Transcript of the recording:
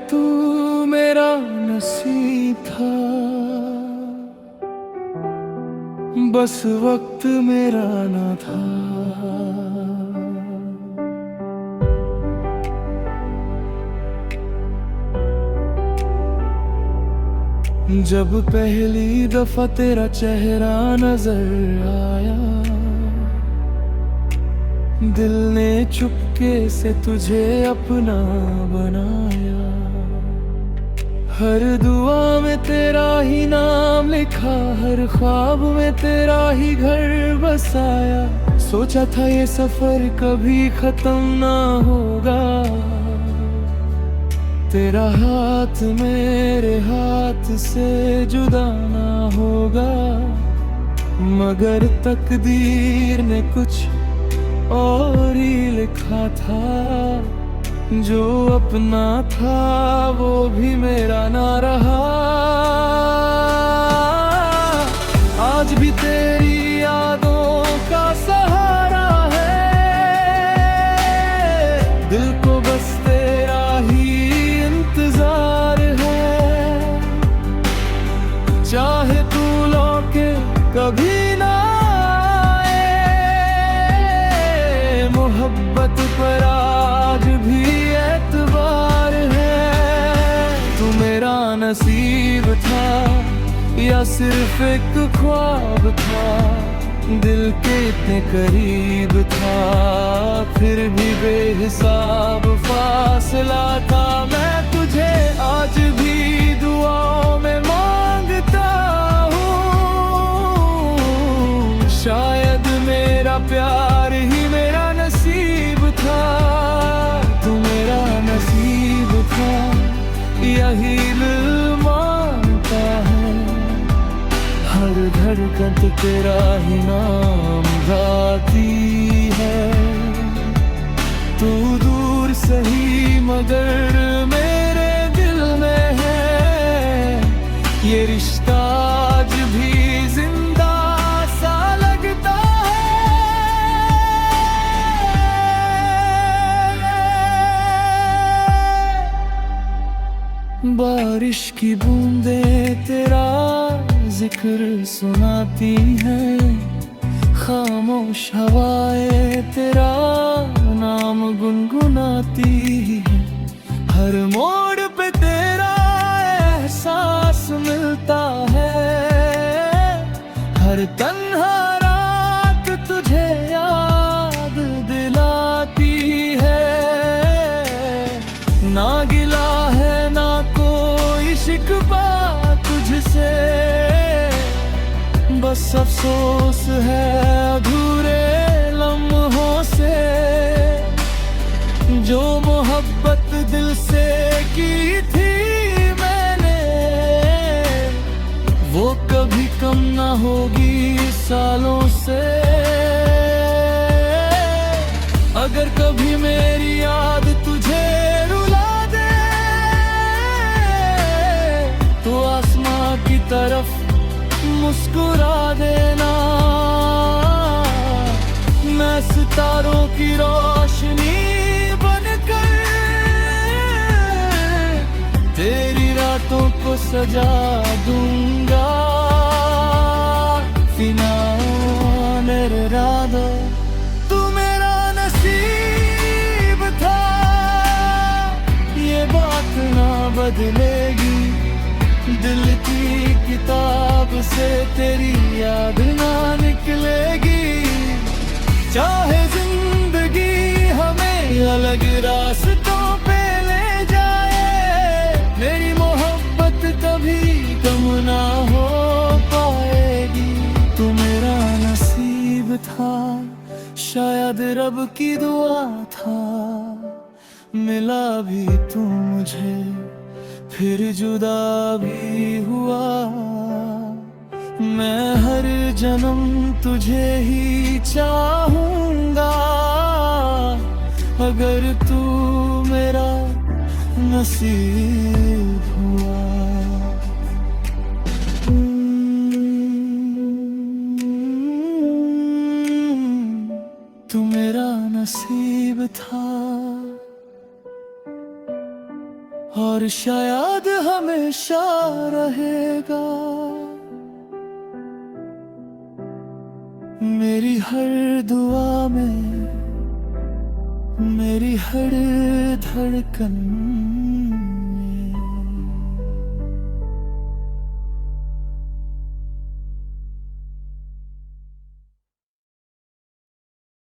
तू मेरा नसीब था, बस वक्त मेरा ना था। जब पहली दफा तेरा चेहरा नजर आया, दिल ने चुपके से तुझे अपना बनाया। हर दुआ में तेरा ही नाम लिखा, हर ख्वाब में तेरा ही घर बसाया। सोचा था ये सफर कभी खत्म ना होगा, तेरा हाथ मेरे हाथ से जुदा ना होगा। मगर तकदीर ने कुछ और ही लिखा था, जो अपना था वो भी मेरा ना रहा। आज भी तेरी यादों का सहारा है, दिल को बस तेरा ही इंतजार है। चाहे तू लौटे कभी ना आए, मोहब्बत पर आज भी एतबार है। तू मेरा नसीब था या सिर्फ एक ख्वाब था, दिल के इतने करीब था, फिर भी बेहिसाब फासला था। मैं तुझे आज भी दुआओं में मांगता हूँ, शायद मेरा प्यार ही मेरा नसीब था। तू मेरा नसीब था, यही दिल मानता है। हर धड़कन तेरा ही नाम गाती है। तू दूर सही मगर मेरे दिल में है। ये रिश्ता आज भी जिंदा सा लगता है। बारिश की बूंदें तेरा जिक्र सुनाती हैं, खामोश हवाएं तेरा नाम गुनगुनाती है। हर मोड़ पे तेरा एहसास मिलता है, हर तन्हा रात तुझे याद दिलाती है। ना गिला है ना कोई शिकवा तुझसे, बस अफसोस है अधूरे लम्हों से। जो मोहब्बत दिल से की थी मैंने, वो कभी कम ना होगी सालों से। अगर कभी मेरी याद तुझे रुला दे, तो आसमां की तरफ मुस्कुरा देना। मैं सितारों की रोशनी बनकर तेरी रातों को सजा दूंगा। फिना मेरे राधा, तू मेरा नसीब था, ये बात ना बदलेगी। दिल की किताब से तेरी याद ना निकलेगी। चाहे जिंदगी हमें अलग रास्तों पे ले जाए, मेरी मोहब्बत कभी कम ना हो पाएगी। तू मेरा नसीब था, शायद रब की दुआ था। मिला भी तू मुझे, फिर जुदा भी हुआ। मैं हर जन्म तुझे ही चाहूंगा, अगर तू मेरा नसीब हुआ। तू मेरा नसीब था और शायद हमेशा रहेगा। मेरी हर दुआ में, मेरी हर धड़कन